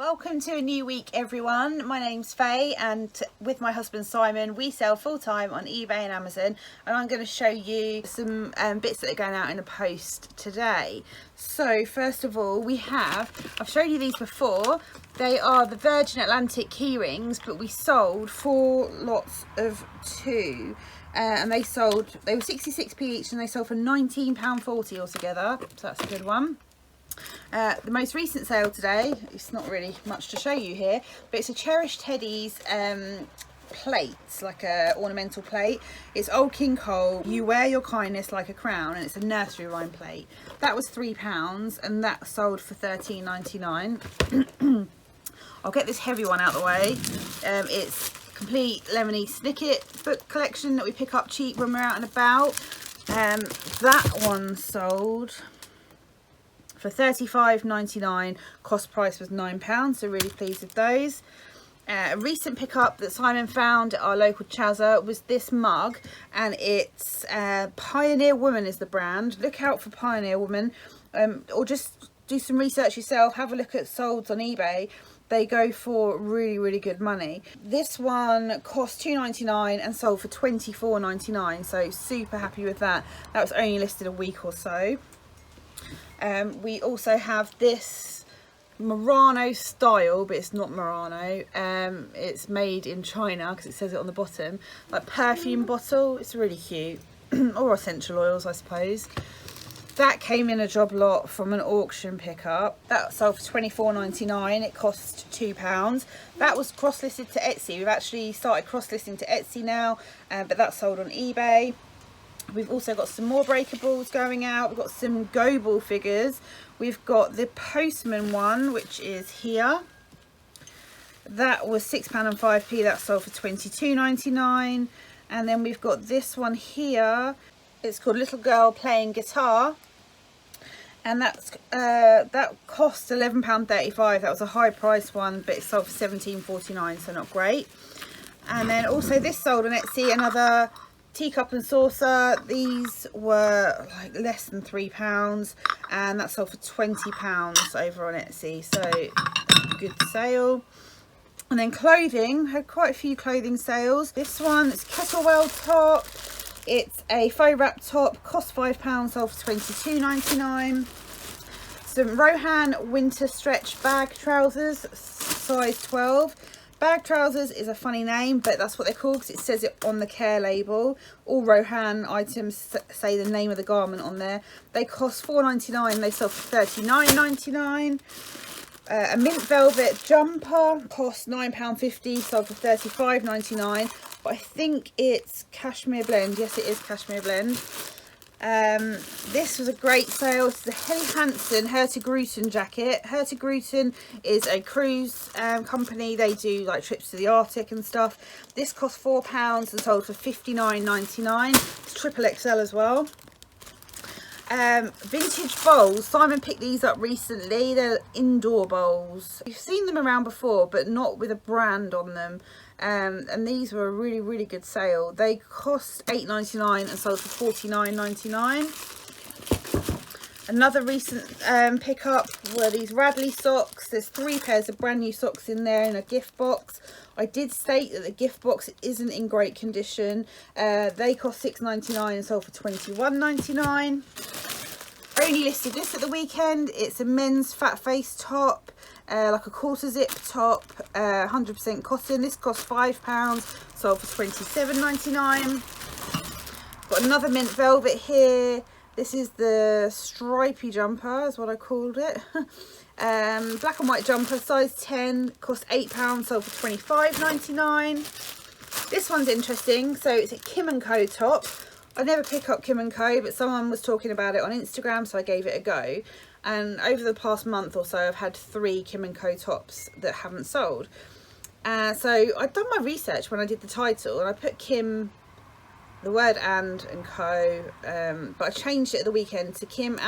Welcome to a new week, everyone. My name's Faye, and with my husband Simon we sell full-time on eBay and Amazon, and I'm going to show you some bits that are going out in the post today. So first of all, I've shown you these before. They are the Virgin Atlantic key rings, but we sold 4 lots of 2. And they were 66p each, and they sold for £19.40 altogether, so that's a good one. The most recent sale today, it's not really much to show you here, but it's a Cherished Teddy's plate, like a ornamental plate. It's Old King Cole, You Wear Your Kindness Like a Crown, and it's a nursery rhyme plate. That was £3, and that sold for £13.99. I'll get this heavy one out of the way. It's complete Lemony Snicket book collection that we pick up cheap when we're out and about. That one sold for £35.99. Cost price was £9, so really pleased with those. A recent pickup that Simon found at our local Chazza was this mug, and it's Pioneer Woman is the brand. Look out for Pioneer Woman, or just do some research yourself. Have a look at solds on eBay. They go for really good money. This one cost £2.99 and sold for £24.99, so super happy with that. That was only listed a week or so. We also have this Murano style, but it's not Murano. It's made in China because it says it on the bottom, like perfume bottle. It's really cute. Or essential oils, I suppose. That came in a job lot from an auction pickup. That sold for £24.99. It cost £2. That was cross-listed to Etsy. We've actually started cross-listing to Etsy now, but that's sold on eBay. We've also got some more breakables going out. We've got some Go Ball figures. We've got the Postman one, which is here. That was £6 and 5p. That sold for £22.99. And then we've got this one here. It's called Little Girl Playing Guitar, and that cost £11.35. That was a high price one, but it sold for £17.49, so not great. And then also this sold on Etsy, another teacup and saucer. These were like less than £3, and that sold for £20 over on Etsy, so good sale. And then clothing, had quite a few clothing sales. This one is Kettlewell top. It's a faux wrap top, cost £5, sold for £22.99. Some Rohan winter stretch bag trousers, size 12. Bag trousers is a funny name, but that's what they're called because it says it on the care label. All Rohan items say the name of the garment on there. They cost £4.99, they sold for £39.99. A mint velvet jumper cost £9.50, sold for £35.99. But I think it's cashmere blend. Yes, it is cashmere blend. This was a great sale. This is a Helly Hansen Hurtigruten jacket. Hurtigruten is a cruise company. They do like trips to the Arctic and stuff. This cost £4 and sold for £59.99. It's triple XL as well. Vintage bowls. Simon picked these up recently. They're indoor bowls. You've seen them around before, but not with a brand on them. And these were a really good sale. They cost £8.99 and sold for £49.99. Another recent pickup were these Radley socks. There's 3 pairs of brand new socks in there in a gift box. I did state that the gift box isn't in great condition. They cost £6.99 and sold for £21.99. Only listed this at the weekend. It's a men's fat face top, like a quarter zip top, 100% cotton. This cost £5, sold for £27.99. Got another mint velvet here. This is the stripy jumper, is what I called it. Black and white jumper, size 10, cost £8, sold for £25.99. This one's interesting. So it's a Kim & Co top. I never pick up Kim & Co, but someone was talking about it on Instagram, so I gave it a go. And over the past month or so, I've had 3 Kim & Co tops that haven't sold. So I'd done my research when I did the title, and I put Kim, the word and Co, but I changed it at the weekend to Kim &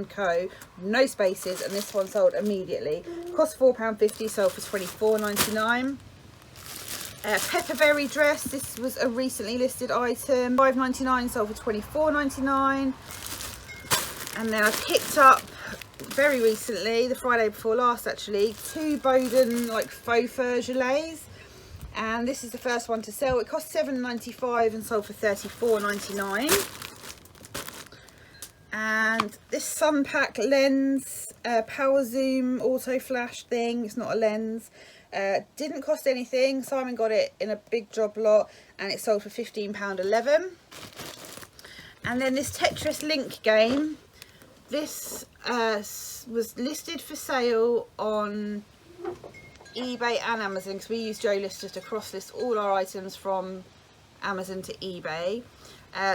Co, no spaces, and this one sold immediately. Cost £4.50, sold for £24.99. Pepperberry dress. This was a recently listed item. £5.99, sold for £24.99. And then I picked up very recently, the Friday before last actually, 2 Bowden like faux fur gelées, and this is the first one to sell. It cost £7.95 and sold for £34.99. And this Sun Pack lens, power zoom auto flash thing, it's not a lens, didn't cost anything. Simon got it in a big job lot and it sold for £15.11. And then this Tetris Link game, this was listed for sale on eBay and Amazon, because we use Joe Listers to cross list all our items from Amazon to eBay.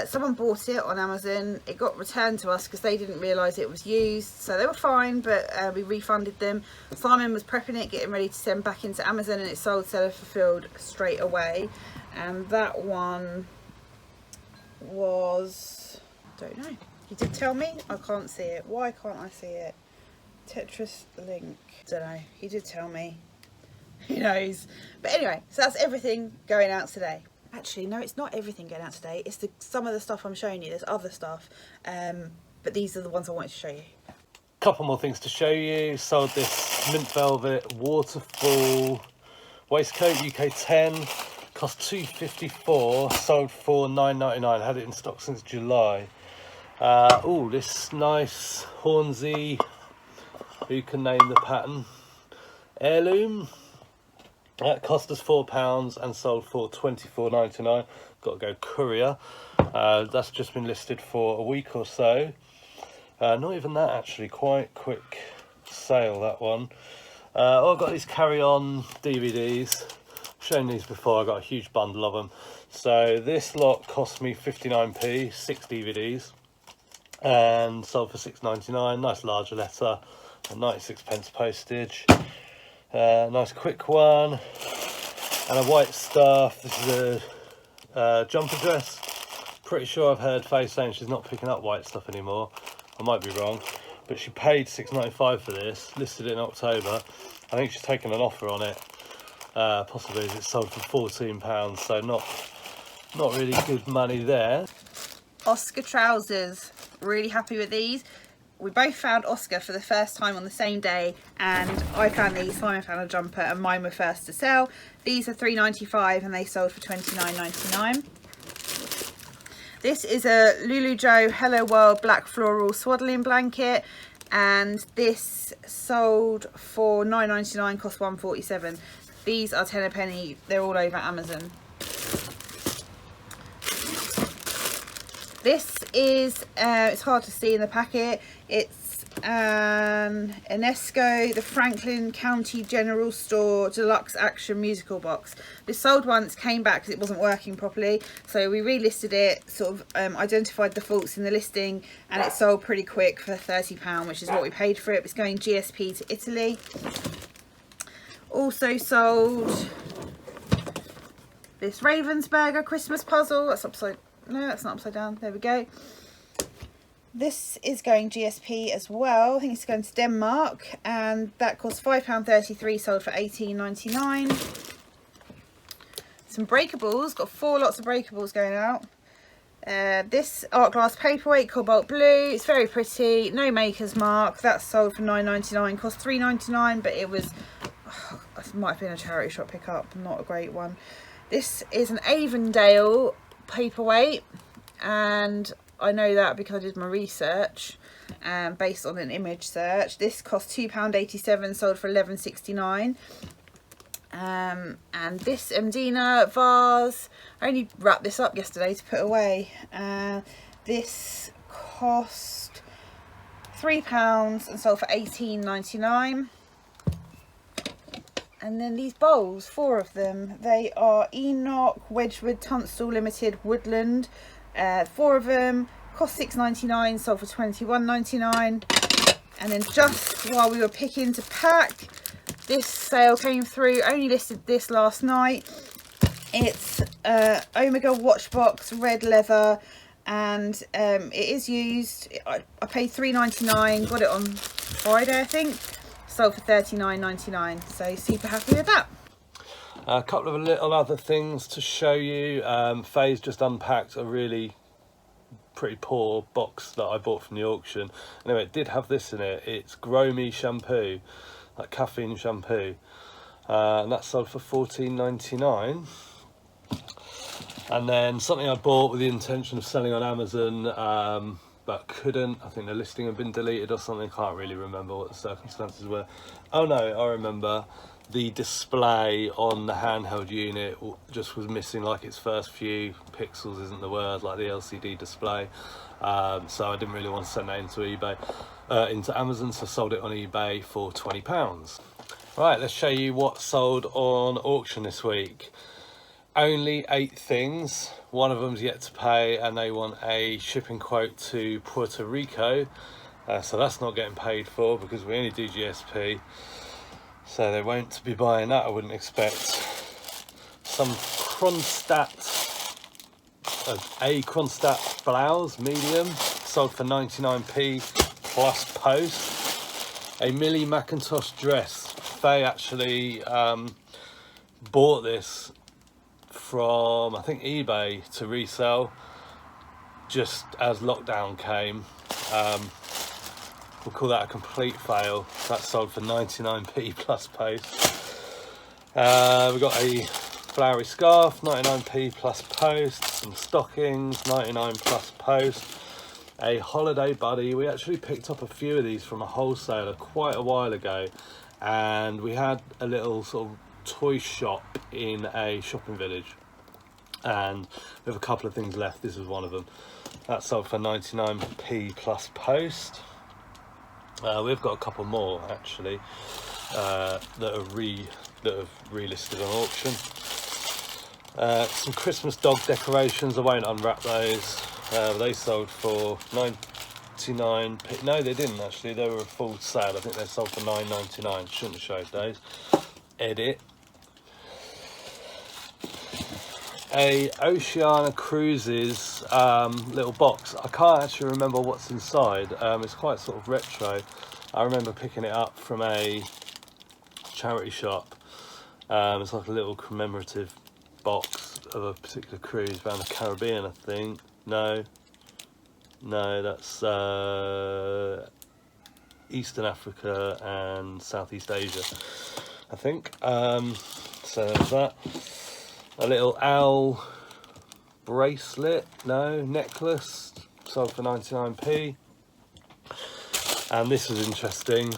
Someone bought it on Amazon. It got returned to us because they didn't realise it was used, so they were fine, but we refunded them. Simon was prepping it, getting ready to send back into Amazon, and it sold seller fulfilled straight away. And that one was, don't know, he did tell me, I can't see it. Why can't I see it? Tetris Link, don't know, he did tell me. Who knows? But anyway, so that's everything going out today. Actually, no, it's not everything going out today. It's some of the stuff I'm showing you. There's other stuff, but these are the ones I wanted to show you. Couple more things to show you. Sold this mint velvet waterfall waistcoat, UK 10, cost £2.54, sold for £9.99. Had it in stock since July. Oh, this nice Hornsey, who can name the pattern, heirloom. That cost us £4 and sold for £24.99. Got to go courier. That's just been listed for a week or so. Not even that actually, quite quick sale that one. I've got these carry-on DVDs. I've shown these before. I got a huge bundle of them. So this lot cost me 59p, 6 DVDs, and sold for £6.99. Nice larger letter, and 96p postage. Nice quick one, and a white stuff. This is a jumper dress. Pretty sure I've heard Faye saying she's not picking up white stuff anymore. I might be wrong, but she paid £6.95 for this, listed it in October. I think she's taken an offer on it, possibly as it's sold for £14, so not really good money there. Oscar trousers, really happy with these. We both found Oscar for the first time on the same day, and I found these, Simon found a jumper, and mine were first to sell. These are £3.95 and they sold for £29.99. This is a Lulu Joe Hello World black floral swaddling blanket, and this sold for £9.99, cost £1.47. These are 10 a penny, they're all over Amazon. This is, it's hard to see in the packet, it's an Enesco, the Franklin County General Store Deluxe Action Musical Box. This sold once, came back because it wasn't working properly, so we relisted it, sort of identified the faults in the listing, and it sold pretty quick for £30, which is what we paid for it. It's going GSP to Italy. Also sold this Ravensburger Christmas puzzle. That's upside, no, that's not upside down, there we go. This is going GSP as well. I think it's going to Denmark, and that cost £5.33, sold for £18.99. Some breakables, got 4 lots of breakables going out. This art glass paperweight, cobalt blue, it's very pretty, no maker's mark. That's sold for £9.99, cost £3.99, but it was, it might have been a charity shop pickup, not a great one. This is an Avondale paperweight, and I know that because I did my research based on an image search. This cost £2.87, sold for £11.69. And this Mdina vase, I only wrapped this up yesterday to put away. This cost £3 and sold for £18.99. And then these bowls, 4 of them, they are Enoch Wedgwood Tunstall Limited Woodland. 4 of them, cost £6.99, sold for £21.99. And then just while we were picking to pack, this sale came through, only listed this last night. It's Omega watch box, red leather, and it is used. I paid £3.99, got it on Friday I think, sold for £39.99, so super happy with that. A couple of little other things to show you. Faye's just unpacked a really pretty poor box that I bought from the auction. Anyway, it did have this in it. It's Grow Me shampoo, like caffeine shampoo, and that sold for $14.99. And then something I bought with the intention of selling on Amazon, but couldn't. I think the listing had been deleted or something. Can't really remember what the circumstances were. Oh no, I remember. The display on the handheld unit just was missing like its first few pixels, isn't the word, like the LCD display. So I didn't really want to send that into eBay, into Amazon, so I sold it on eBay for £20. Right, let's show you what sold on auction this week. Only 8 things. One of them's yet to pay, and they want a shipping quote to Puerto Rico. So that's not getting paid for because we only do GSP. So they won't be buying that, I wouldn't expect. Some Kronstadt, a Kronstadt blouse, medium, sold for 99p plus post. A Millie Macintosh dress. They actually bought this from, I think, eBay to resell just as lockdown came. We'll call that a complete fail. That sold for 99p plus post. We've got a flowery scarf, 99p plus post. Some stockings, 99 plus post. A holiday buddy. We actually picked up a few of these from a wholesaler quite a while ago, and we had a little sort of toy shop in a shopping village, and we have a couple of things left. This is one of them. That sold for 99p plus post. We've got a couple more actually that have relisted on auction. Some Christmas dog decorations. I won't unwrap those. They sold for 99p. No, they didn't actually. They were a full sale. I think they sold for $9.99. Shouldn't have showed those. Edit. A Oceania Cruises little box. I can't actually remember what's inside. It's quite sort of retro. I remember picking it up from a charity shop. It's like a little commemorative box of a particular cruise around the Caribbean, I think. No, that's Eastern Africa and Southeast Asia, I think. So there's that. A little owl bracelet, necklace, sold for 99p. And this is interesting.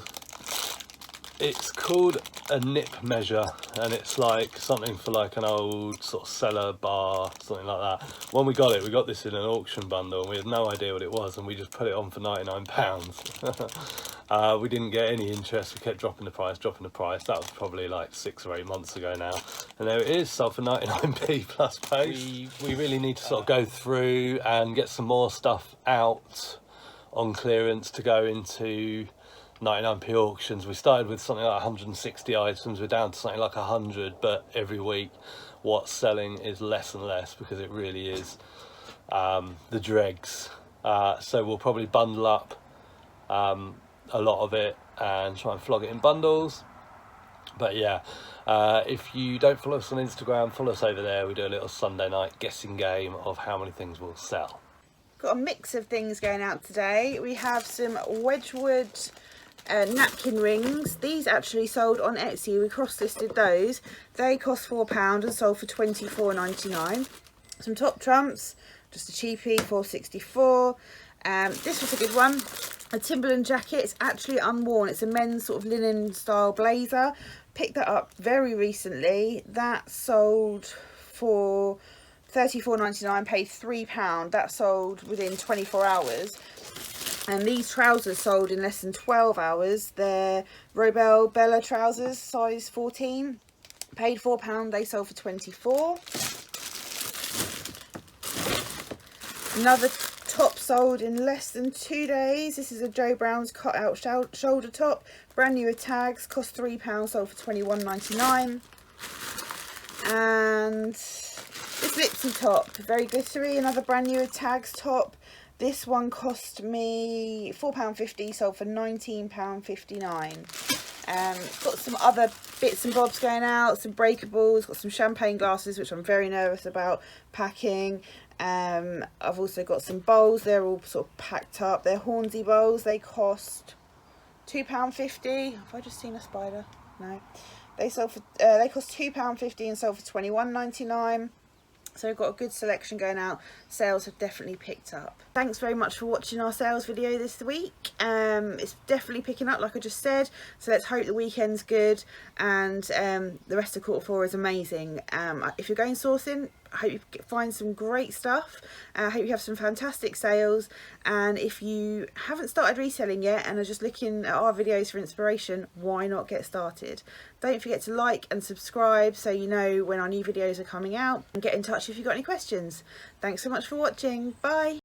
It's called a nip measure, and it's like something for like an old sort of cellar bar, something like that. When we got it, we got this in an auction bundle, and we had no idea what it was, and we just put it on for £99. We didn't get any interest. We kept dropping the price. That was probably like 6 or 8 months ago now, and there it is, sold for 99p plus post. We really need to sort of go through and get some more stuff out on clearance to go into 99p auctions. We started with something like 160 items. We're down to something like 100, but every week what's selling is less and less because it really is the dregs. So we'll probably bundle up a lot of it and try and flog it in bundles. But yeah, if you don't follow us on Instagram, follow us over there. We do a little Sunday night guessing game of how many things we'll sell. Got a mix of things going out today. We have some Wedgwood napkin rings. These actually sold on Etsy. We cross-listed those. They cost £4 and sold for £24.99. Some top trumps, just a cheapie, £4.64. This was a good one. A Timberland jacket. It's actually unworn. It's a men's sort of linen style blazer. Picked that up very recently. That sold for £34.99, paid £3. That sold within 24 hours. And these trousers sold in less than 12 hours. They're Robel Bella trousers, size 14. Paid £4. They sold for 24. Another top sold in less than 2 days. This is a Joe Brown's cut out shoulder top. Brand new with tags. Cost £3. Sold for £21.99. And this Lipsy top, very glittery. Another brand new with tags top. This one cost me £4.50, sold for £19.59. Got some other bits and bobs going out, some breakables, got some champagne glasses, which I'm very nervous about packing. I've also got some bowls. They're all sort of packed up. They're Hornsey bowls. They cost £2.50. Have I just seen a spider? No. They sold for they cost £2.50 and sold for £21.99. So we've got a good selection going out. Sales have definitely picked up. Thanks very much for watching our sales video this week. It's definitely picking up, like I just said. So let's hope the weekend's good and the rest of Q4 is amazing. If you're going sourcing, I hope you find some great stuff. I hope you have some fantastic sales. And if you haven't started reselling yet and are just looking at our videos for inspiration, why not get started? Don't forget to like and subscribe so you know when our new videos are coming out, and get in touch if you've got any questions. Thanks so much for watching. Bye.